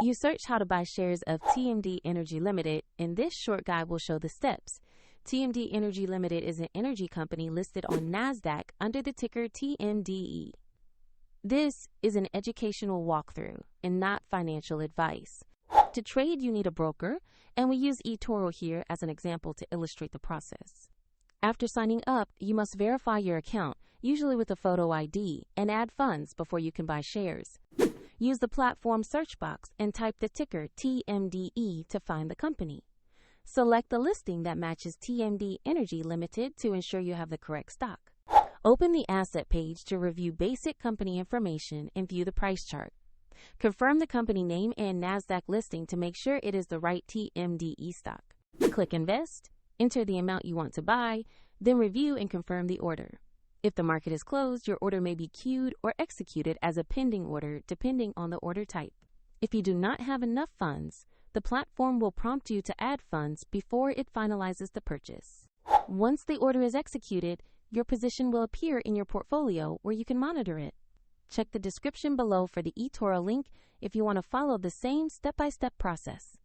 You search how to buy shares of TMD Energy Ltd, and this short guide will show the steps. TMD Energy Ltd is an energy company listed on NASDAQ under the ticker TMDE. This is an educational walkthrough and not financial advice. To trade, you need a broker, and we use eToro here as an example to illustrate the process. After signing up, you must verify your account, usually with a photo ID, and add funds before you can buy shares. Use the platform search box and type the ticker TMDE to find the company. Select the listing that matches TMD Energy Ltd to ensure you have the correct stock. Open the asset page to review basic company information and view the price chart. Confirm the company name and NASDAQ listing to make sure it is the right TMDE stock. Click Invest, enter the amount you want to buy, then review and confirm the order. If the market is closed, your order may be queued or executed as a pending order depending on the order type. If you do not have enough funds, the platform will prompt you to add funds before it finalizes the purchase. Once the order is executed, your position will appear in your portfolio where you can monitor it. Check the description below for the eToro link if you want to follow the same step-by-step process.